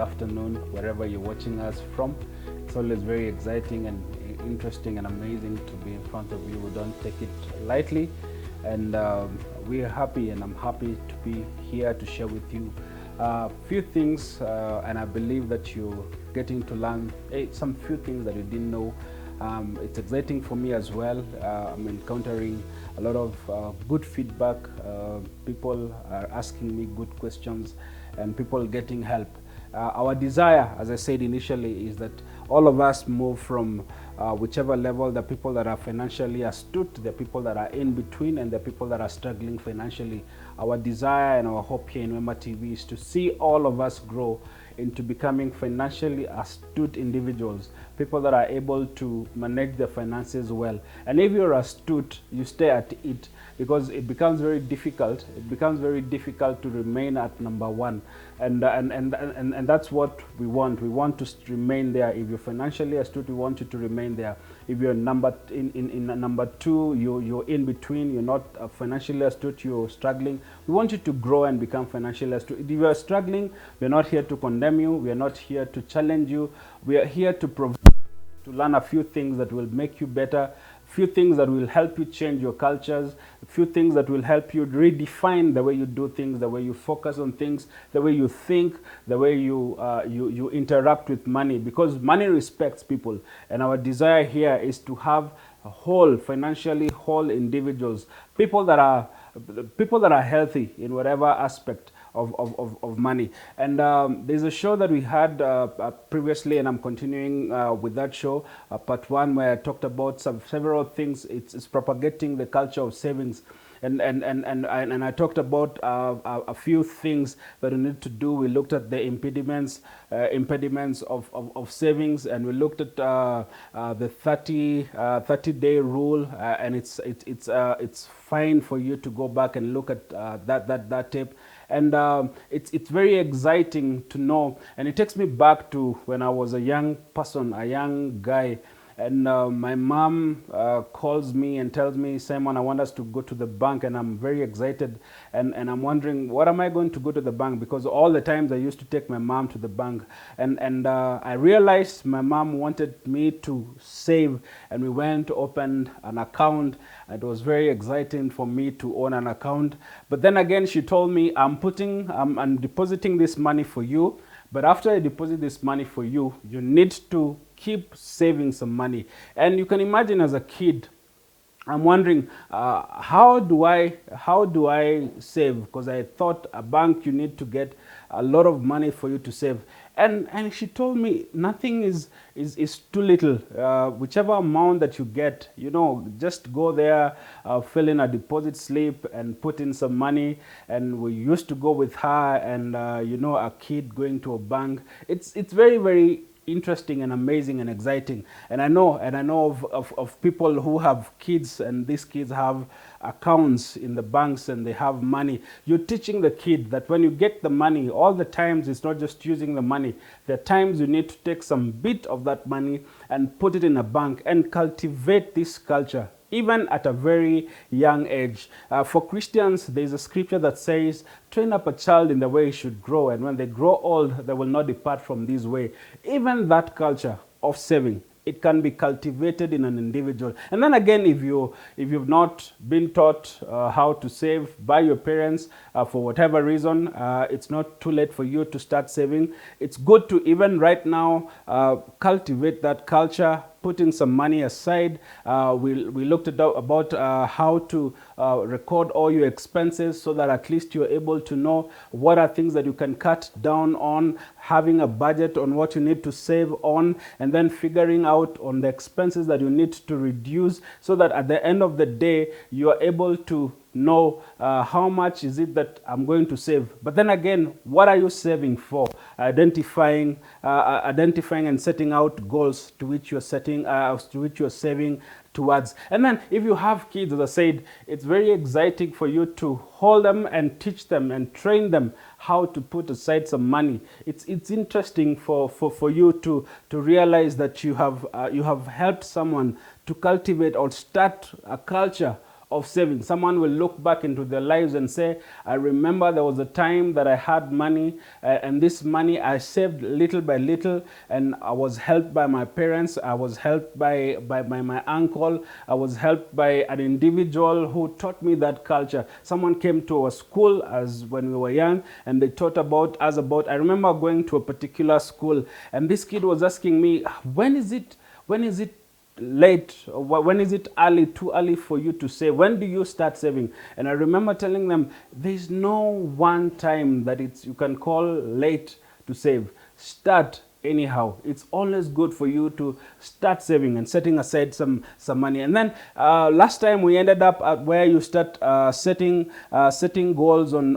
afternoon, wherever you're watching us from. It's always very exciting and interesting and amazing to be in front of you. We don't take it lightly, and we are happy, and I'm happy to be here to share with you a few things, and I believe that you're getting to learn some few things that you didn't know. It's exciting for me as well. I'm encountering a lot of good feedback. People are asking me good questions and people getting help. Our desire, as I said initially, is that all of us move from whichever level, the people that are financially astute, the people that are in between, and the people that are struggling financially. Our desire and our hope here in Wema TV is to see all of us grow into becoming financially astute individuals, people that are able to manage their finances well. And if you're astute, you stay at it, because it becomes very difficult. It becomes very difficult to remain at number one, and that's what we want. We want to remain there. If you're financially astute, we want you to remain there. If you're number two, you're in between. You're not financially astute. You're struggling. We want you to grow and become financially astute. If you are struggling, we're not here to condemn you. We are not here to challenge you. We are here to provide, to learn a few things that will make you better, few things that will help you change your cultures, a few things that will help you redefine the way you do things, the way you focus on things, the way you think, the way you interact with money, because money respects people. And our desire here is to have whole, financially whole individuals, people that are healthy in whatever aspect of money. And there's a show that we had previously, and I'm continuing with that show, part one, where I talked about several things. It's propagating the culture of savings. And I talked about a few things that we need to do. We looked at the impediments of savings, and we looked at the 30-day rule, and it's fine for you to go back and look at that tape. And it's very exciting to know, and it takes me back to when I was a young person, a young guy. And my mom calls me and tells me, Simon, I want us to go to the bank. And I'm very excited. And I'm wondering, what am I going to go to the bank? Because all the times I used to take my mom to the bank. And I realized my mom wanted me to save. And we went to open an account. It was very exciting for me to own an account. But then again, she told me, I'm depositing this money for you. But after I deposit this money for you, you need to keep saving some money. And you can imagine, as a kid, I'm wondering, how do I save? Because I thought a bank, you need to get a lot of money for you to save. And she told me, nothing is too little. Whichever amount that you get, just go there, fill in a deposit slip and put in some money. And we used to go with her, and a kid going to a bank. It's very, very interesting and amazing and exciting. And I know of people who have kids, and these kids have accounts in the banks and they have money. You're teaching the kid that when you get the money, all the times it's not just using the money. There are times you need to take some bit of that money and put it in a bank and cultivate this culture, even at a very young age. For Christians, there's a scripture that says, train up a child in the way he should grow, and when they grow old, they will not depart from this way. Even that culture of saving, it can be cultivated in an individual. And then again, if you've not been taught how to save by your parents for whatever reason, it's not too late for you to start saving. It's good to, even right now, cultivate that culture. Putting some money aside. We looked about how to record all your expenses, so that at least you're able to know what are things that you can cut down on, having a budget on what you need to save on, and then figuring out on the expenses that you need to reduce, so that at the end of the day, you are able to know how much is it that I'm going to save. But then again, what are you saving for? Identifying and setting out goals to which you're saving towards. And then if you have kids, as I said, it's very exciting for you to hold them and teach them and train them how to put aside some money. It's interesting for you to realize that you have helped someone to cultivate or start a culture of saving. Someone will look back into their lives and say, I remember there was a time that I had money, and this money I saved little by little, and I was helped by my parents, I was helped by my uncle, I was helped by an individual who taught me that culture. Someone came to our school as when we were young, and they taught us about, I remember going to a particular school, and this kid was asking me, when is it late, when is it early, too early for you to save? When do you start saving? And I remember telling them, there's no one time that you can call late to save. Start anyhow. It's always good for you to start saving and setting aside some money. And then last time we ended up at where you start setting goals on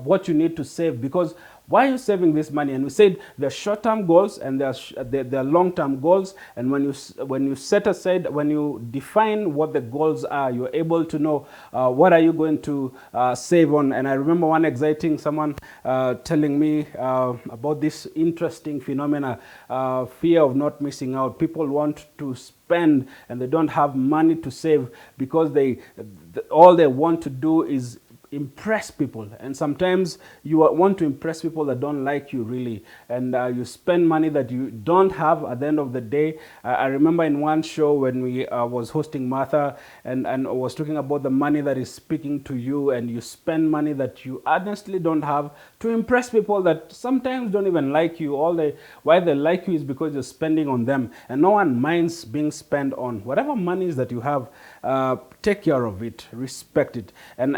what you need to save, because why are you saving this money? And we said there are short-term goals and there are long-term goals. And when you set aside, when you define what the goals are, you're able to know what are you going to save on. And I remember one exciting someone telling me about this interesting phenomena, fear of not missing out. People want to spend and they don't have money to save because all they want to do is impress people. And sometimes you want to impress people that don't like you really, and you spend money that you don't have at the end of the day. I remember in one show when we was hosting Martha, and was talking about the money that is speaking to you, and you spend money that you honestly don't have to impress people that sometimes don't even like you. Why they like you is because you're spending on them, and no one minds being spent on. Whatever monies that you have, take care of it, respect it. And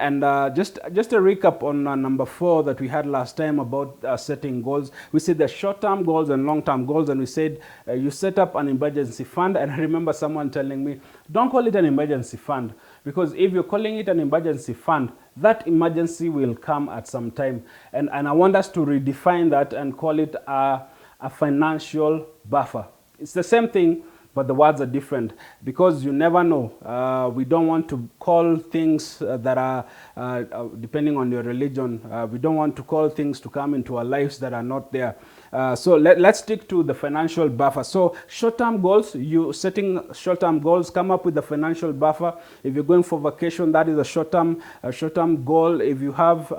just a recap on number 4 that we had last time about setting goals. We said the short-term goals and long-term goals, and we said you set up an emergency fund. And I remember someone telling me, don't call it an emergency fund, because if you're calling it an emergency fund, that emergency will come at some time. And I want us to redefine that and call it a financial buffer. It's the same thing, but the words are different, because you never know. We don't want to call things that are, depending on your religion, we don't want to call things to come into our lives that are not there. So let's stick to the financial buffer. So short-term goals, you setting short-term goals, come up with the financial buffer. If you're going for vacation, that is a short-term goal. If you have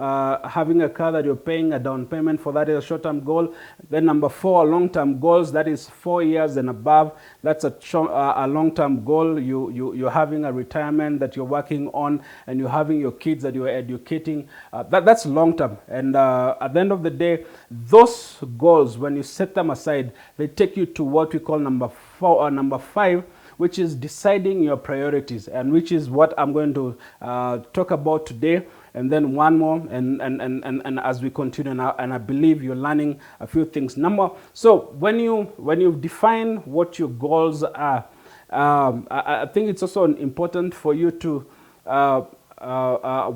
having a car that you're paying a down payment for, that is a short-term goal. Then number 4, long-term goals, that is 4 years and above. That's a long-term goal. You're having a retirement that you're working on, and you're having your kids that you're educating. That's long-term. And at the end of the day, those goals, when you set them aside, they take you to what we call number 4 or number 5, which is deciding your priorities, and which is what I'm going to talk about today. And then one more, and as we continue now, and I believe you're learning a few things. So when you define what your goals are, I think it's also important for you to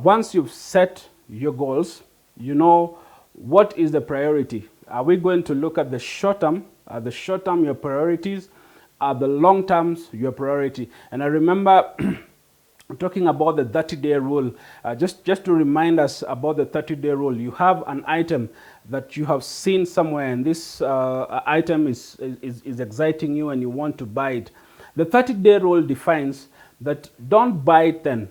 once you've set your goals, you know what is the priority. Are we going to look at the short term? Are the short term your priorities? Are the long terms your priority? And I remember talking about the 30-day rule, just to remind us about the 30-day rule. You have an item that you have seen somewhere, and this item is exciting you and you want to buy it. The 30-day rule defines that don't buy it then.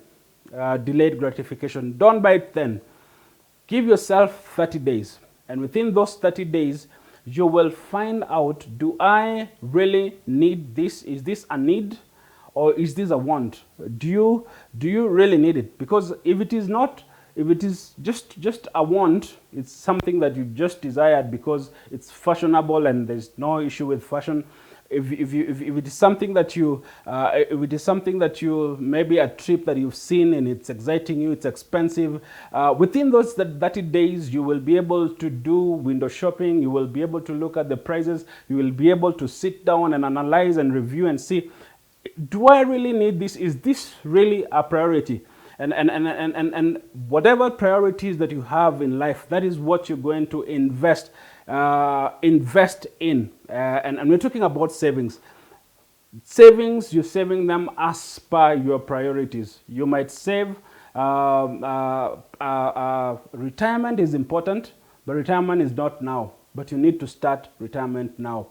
Delayed gratification. Don't buy it then. Give yourself 30 days. And within those 30 days, you will find out, do I really need this? Is this a need? Or is this a want? Do you really need it? Because if it is not, if it is just a want, it's something that you just desired because it's fashionable and there's no issue with fashion. If it is something that you, maybe a trip that you've seen and it's exciting you, it's expensive, within those 30 days, you will be able to do window shopping, you will be able to look at the prices, you will be able to sit down and analyze and review and see, do I really need this? Is this really a priority? And whatever priorities that you have in life, that is what you're going to invest in. And we're talking about savings. Savings, you're saving them as per your priorities. You might save, retirement is important, but retirement is not now. But you need to start retirement now.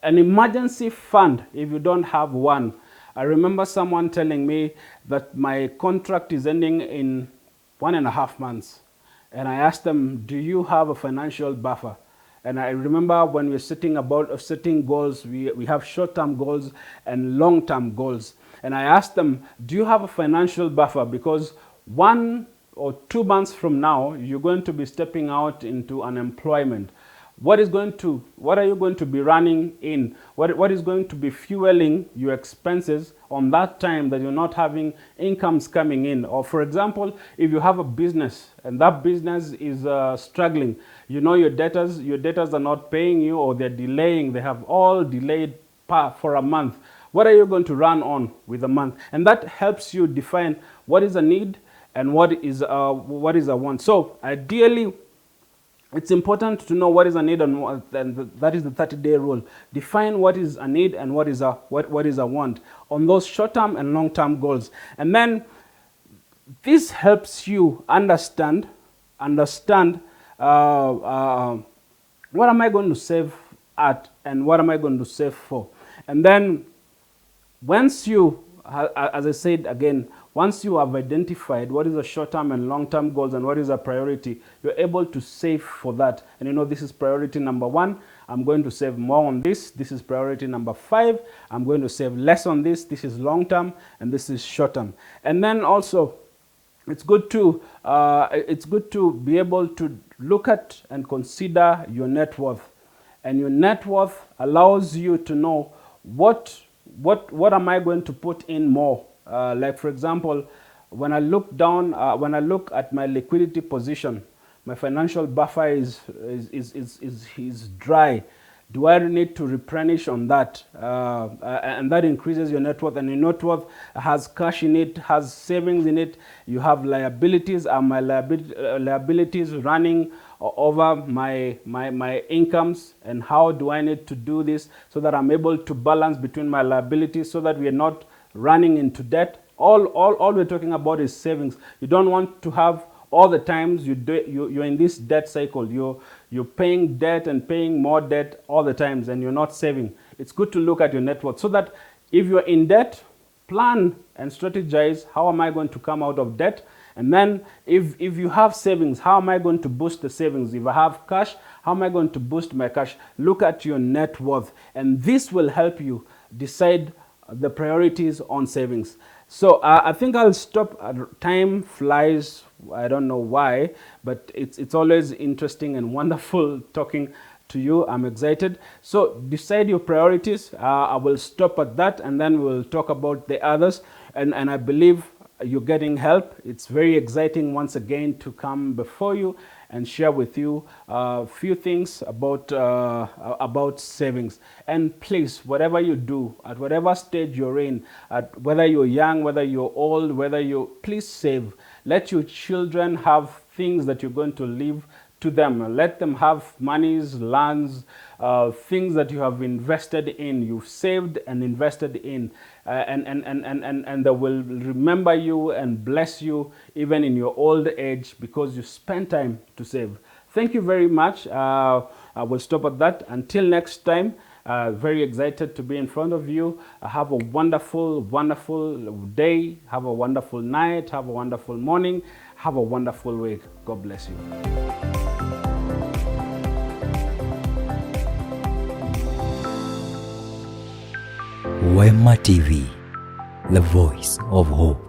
An emergency fund, if you don't have one, I remember someone telling me that my contract is ending in 1.5 months. And I asked them, do you have a financial buffer? And I remember when we're setting goals, we have short-term goals and long-term goals. And I asked them, do you have a financial buffer? Because 1 or 2 months from now, you're going to be stepping out into unemployment. What are you going to be running in? What is going to be fueling your expenses on that time that you're not having incomes coming in? Or for example, if you have a business and that business is struggling, you know your debtors are not paying you, or they're delaying, they have all delayed for a month. What are you going to run on with a month? And that helps you define what is a need and what is a want. So ideally, it's important to know what is a need and that is the 30-day rule. Define what is a need and what is a want on those short-term and long-term goals. And then this helps you understand what am I going to save at and what am I going to save for. And then once you, as I said again, once you have identified what is the short-term and long-term goals and what is a priority, you're able to save for that. And you know, this is priority number 1. I'm going to save more on this. This is priority number 5. I'm going to save less on this. This is long-term and this is short-term. And then also, it's good to be able to look at and consider your net worth. And your net worth allows you to know what am I going to put in more. Like for example, when I look at my liquidity position, my financial buffer is dry. Do I need to replenish on that? And that increases your net worth. And your net worth has cash in it, has savings in it. You have liabilities. Are my liabilities running over my incomes? And how do I need to do this so that I'm able to balance between my liabilities so that we are not running into debt? All we're talking about is savings. You don't want to have all the times you're in this debt cycle. You're paying debt and paying more debt all the times and you're not saving. It's good to look at your net worth so that if you're in debt, plan and strategize, how am I going to come out of debt? And then if you have savings, how am I going to boost the savings? If I have cash, how am I going to boost my cash? Look at your net worth, and this will help you decide the priorities on savings. So I think I'll stop. Time flies. I don't know why, but it's always interesting and wonderful talking to you. I'm excited. So decide your priorities. I will stop at that, and then we'll talk about the others. And I believe you're getting help. It's very exciting once again to come before you and share with you a few things about savings. And please, whatever you do, at whatever stage you're in, whether you're young, whether you're old, please save. Let your children have things that you're going to leave to them. Let them have monies, lands, things that you have invested in, you've saved and invested in, and they will remember you and bless you even in your old age because you spent time to save. Thank you very much. I will stop at that. Until next time, very excited to be in front of you. Have a wonderful, wonderful day. Have a wonderful night. Have a wonderful morning. Have a wonderful week. God bless you. Wema TV, the voice of hope.